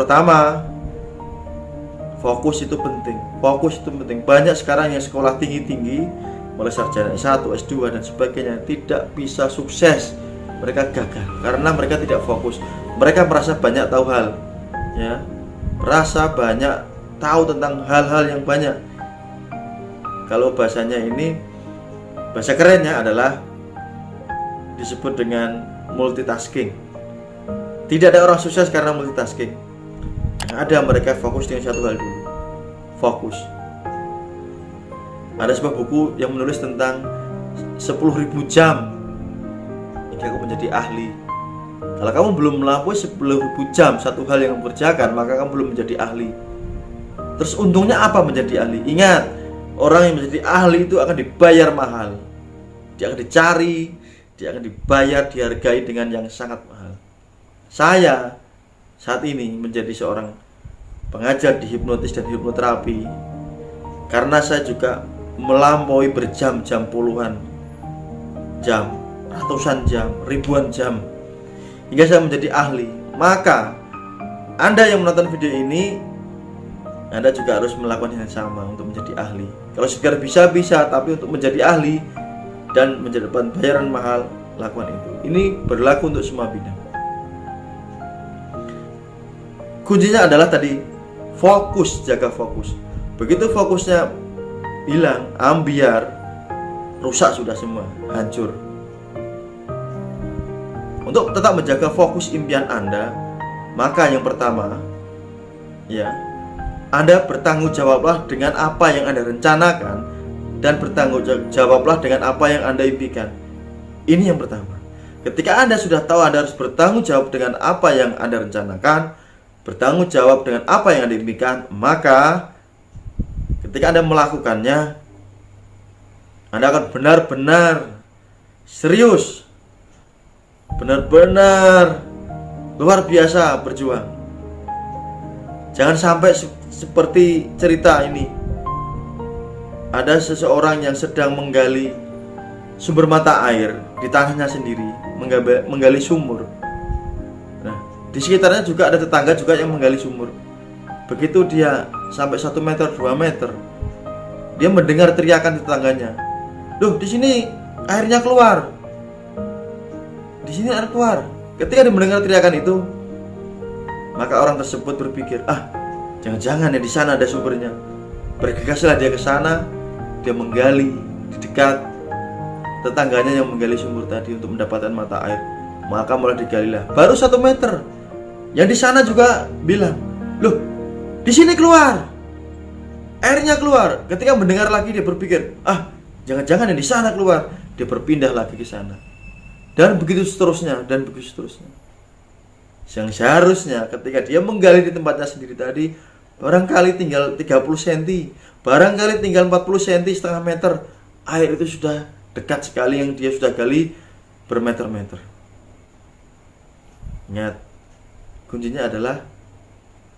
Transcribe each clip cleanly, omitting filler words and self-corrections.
pertama, fokus itu penting. Fokus itu penting. Banyak sekarang yang sekolah tinggi-tinggi, mulai sarjana S1, S2 dan sebagainya, tidak bisa sukses. Mereka gagal karena mereka tidak fokus. Mereka merasa banyak tahu hal, ya, merasa banyak tahu tentang hal-hal yang banyak. Kalau bahasanya ini, bahasa kerennya adalah disebut dengan multitasking. Tidak ada orang sukses karena multitasking. Ada mereka fokus dengan satu hal dulu. Fokus. Ada sebuah buku yang menulis tentang 10.000 jam hingga kamu menjadi ahli. Kalau kamu belum melampaui 10.000 jam satu hal yang kamu kerjakan, maka kamu belum menjadi ahli. Terus untungnya apa menjadi ahli? Ingat, orang yang menjadi ahli itu akan dibayar mahal. Dia akan dicari, dia akan dibayar, dihargai dengan yang sangat mahal. Saya saat ini menjadi seorang pengajar di hipnotis dan hipnoterapi karena saya juga melampaui berjam-jam, puluhan jam, ratusan jam, ribuan jam hingga saya menjadi ahli. Maka Anda yang menonton video ini, Anda juga harus melakukan yang sama untuk menjadi ahli. Kalau sekedar bisa, tapi untuk menjadi ahli dan menjadikan bayaran mahal, lakukan itu. Ini berlaku untuk semua bidang. Kuncinya adalah tadi fokus, jaga fokus. Begitu fokusnya hilang, ambiar, rusak sudah semua, hancur. Untuk tetap menjaga fokus impian Anda, maka yang pertama, ya, Anda bertanggung jawablah dengan apa yang Anda rencanakan dan bertanggung jawablah dengan apa yang Anda impikan. Ini yang pertama. Ketika Anda sudah tahu Anda harus bertanggung jawab dengan apa yang Anda rencanakan, bertanggung jawab dengan apa yang Anda impikan, maka ketika Anda melakukannya, Anda akan benar-benar serius, benar-benar luar biasa berjuang. Jangan sampai seperti cerita ini, ada seseorang yang sedang menggali sumber mata air di tanahnya sendiri, menggali sumur. Nah, di sekitarnya juga ada tetangga juga yang menggali sumur. Begitu dia sampai 1 meter, 2 meter, dia mendengar teriakan tetangganya. Duh, di sini airnya keluar. Di sini air keluar. Ketika dia mendengar teriakan itu, maka orang tersebut berpikir, jangan-jangan ya di sana ada sumbernya. Bergegaslah dia ke sana, dia menggali di dekat tetangganya yang menggali sumur tadi untuk mendapatkan mata air. Maka mulai digalilah. Baru 1 meter. Yang di sana juga bilang, loh, di sini keluar, airnya keluar. Ketika mendengar lagi dia berpikir, jangan-jangan yang di sana keluar. Dia berpindah lagi ke sana. Dan begitu seterusnya, dan begitu seterusnya. Yang seharusnya ketika dia menggali di tempatnya sendiri tadi, barangkali tinggal 30 cm, barangkali tinggal 40 cm, setengah meter, air itu sudah dekat sekali yang dia sudah gali bermeter-meter. Ingat, kuncinya adalah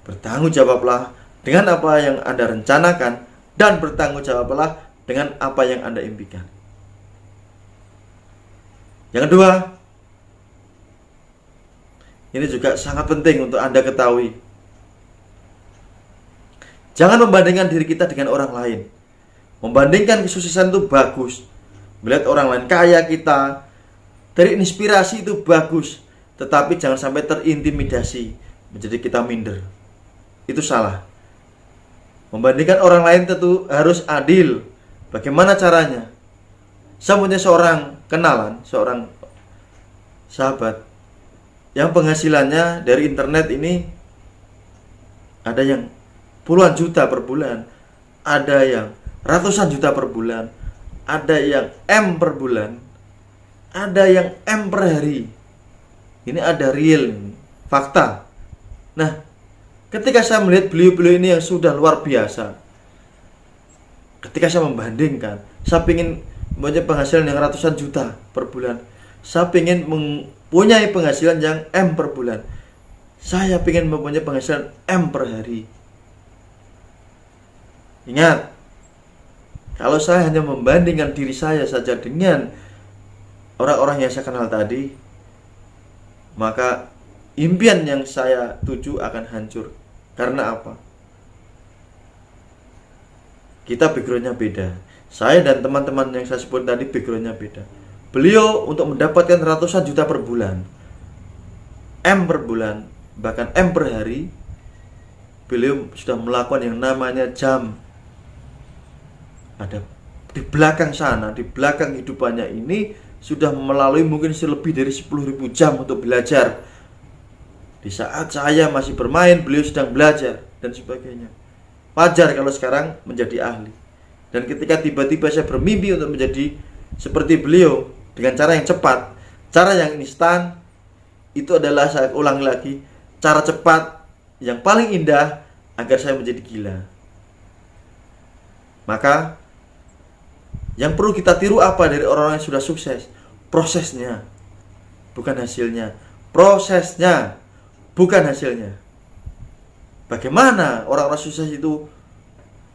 bertanggung jawablah dengan apa yang Anda rencanakan dan bertanggung jawablah dengan apa yang Anda impikan. Yang kedua, ini juga sangat penting untuk Anda ketahui. Jangan membandingkan diri kita dengan orang lain. Membandingkan kesuksesan itu bagus. Melihat orang lain kaya kita, dari inspirasi itu bagus. Tetapi jangan sampai terintimidasi, menjadi kita minder. Itu salah. Membandingkan orang lain tentu harus adil. Bagaimana caranya? Saya punya seorang kenalan, seorang sahabat yang penghasilannya dari internet ini ada yang puluhan juta per bulan, ada yang ratusan juta per bulan, ada yang M per bulan, ada yang M per hari. Ini ada real, ini fakta. Nah, ketika saya melihat beliau-beliau ini yang sudah luar biasa, ketika saya membandingkan, saya ingin mempunyai penghasilan yang ratusan juta per bulan, saya ingin mempunyai penghasilan yang M per bulan, saya ingin mempunyai penghasilan M per hari. Ingat, kalau saya hanya membandingkan diri saya saja dengan orang-orang yang saya kenal tadi, maka impian yang saya tuju akan hancur. Karena apa? Kita backgroundnya beda. Saya dan teman-teman yang saya sebut tadi backgroundnya beda. Beliau untuk mendapatkan ratusan juta per bulan, M per bulan, bahkan M per hari, beliau sudah melakukan yang namanya jam. Ada di belakang sana, di belakang hidupannya ini sudah melalui mungkin lebih dari 10.000 jam untuk belajar. Di saat saya masih bermain, beliau sedang belajar dan sebagainya. Wajar kalau sekarang menjadi ahli. Dan ketika tiba-tiba saya bermimpi untuk menjadi seperti beliau dengan cara yang cepat, cara yang instan, itu adalah, saya ulangi lagi, cara cepat yang paling indah agar saya menjadi gila. Maka yang perlu kita tiru apa dari orang-orang yang sudah sukses? Prosesnya, bukan hasilnya. Prosesnya, bukan hasilnya. Bagaimana orang-orang sukses itu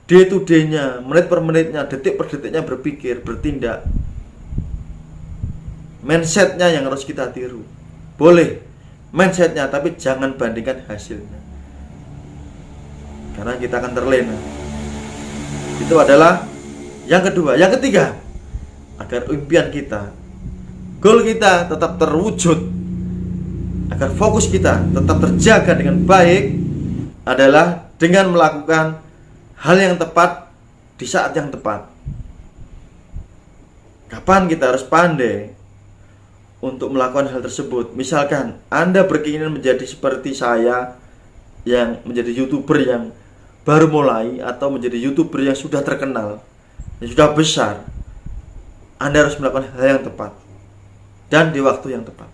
day to day-nya, menit per menitnya, detik per detiknya berpikir, bertindak. Mindset-nya yang harus kita tiru. Boleh mindset-nya, tapi jangan bandingkan hasilnya, karena kita akan terlena. Itu adalah yang kedua. Yang ketiga, agar impian kita, goal kita tetap terwujud, agar fokus kita tetap terjaga dengan baik, adalah dengan melakukan hal yang tepat di saat yang tepat. Kapan kita harus pandai untuk melakukan hal tersebut? Misalkan Anda berkeinginan menjadi seperti saya, yang menjadi YouTuber yang baru mulai, atau menjadi YouTuber yang sudah terkenal, yang sudah besar. Anda harus melakukan hal yang tepat dan di waktu yang tepat.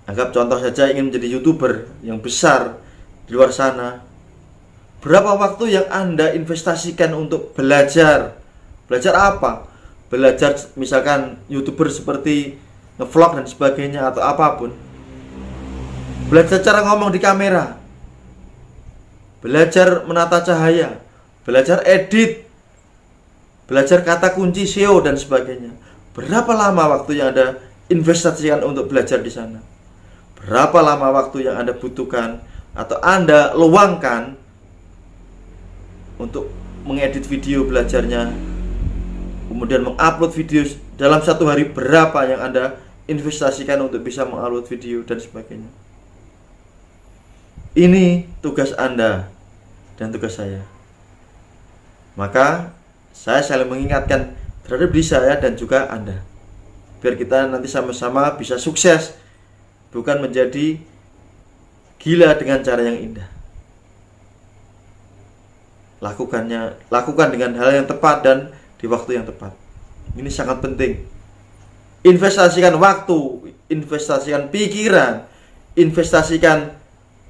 Anggap contoh saja, ingin menjadi YouTuber yang besar di luar sana. Berapa waktu yang Anda investasikan untuk belajar? Belajar apa? Belajar misalkan YouTuber seperti nge-vlog dan sebagainya, atau apapun. Belajar cara ngomong di kamera, belajar menata cahaya, belajar edit, belajar kata kunci SEO dan sebagainya. Berapa lama waktu yang Anda investasikan untuk belajar di sana? Berapa lama waktu yang Anda butuhkan atau Anda luangkan untuk mengedit video belajarnya, kemudian mengupload video dalam satu hari? Berapa yang Anda investasikan untuk bisa mengupload video dan sebagainya? Ini tugas Anda dan tugas saya. Maka saya selalu mengingatkan terhadap diri saya dan juga Anda, biar kita nanti sama-sama bisa sukses, bukan menjadi gila dengan cara yang indah. Lakukan dengan hal yang tepat dan di waktu yang tepat. Ini sangat penting. Investasikan waktu, investasikan pikiran, investasikan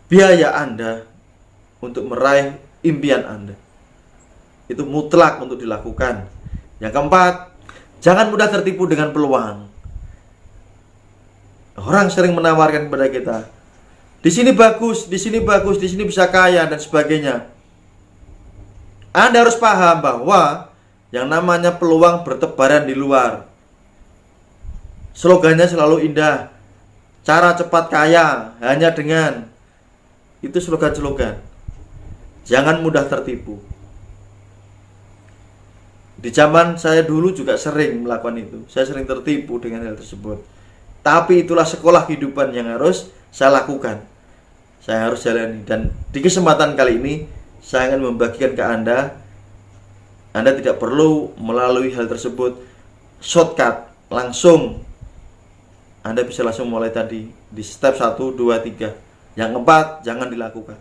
biaya Anda untuk meraih impian Anda. Itu mutlak untuk dilakukan. Yang keempat, jangan mudah tertipu dengan peluang. Orang sering menawarkan kepada kita, di sini bagus, di sini bagus, di sini bisa kaya dan sebagainya. Anda harus paham bahwa yang namanya peluang bertebaran di luar. Slogannya selalu indah. Cara cepat kaya hanya dengan, itu slogan-slogan. Jangan mudah tertipu. Di zaman saya dulu juga sering melakukan itu. Saya sering tertipu dengan hal tersebut. Tapi itulah sekolah kehidupan yang harus saya lakukan, saya harus jalani. Dan di kesempatan kali ini saya akan membagikan ke Anda. Anda tidak perlu melalui hal tersebut shortcut, langsung. Anda bisa langsung mulai tadi di step 1, 2, 3. Yang keempat, jangan dilakukan.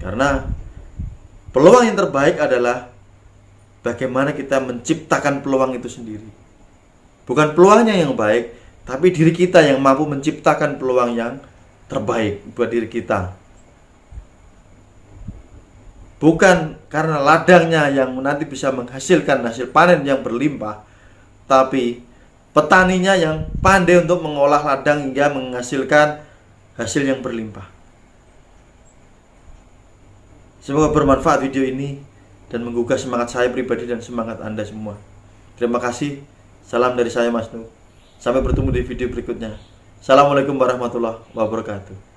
Karena peluang yang terbaik adalah bagaimana kita menciptakan peluang itu sendiri. Bukan peluangnya yang baik, tapi diri kita yang mampu menciptakan peluang yang terbaik buat diri kita. Bukan karena ladangnya yang nanti bisa menghasilkan hasil panen yang berlimpah, tapi petaninya yang pandai untuk mengolah ladang hingga menghasilkan hasil yang berlimpah. Semoga bermanfaat video ini dan menggugah semangat saya pribadi dan semangat Anda semua. Terima kasih. Salam dari saya, Mas Nu. Sampai bertemu di video berikutnya. Assalamualaikum warahmatullahi wabarakatuh.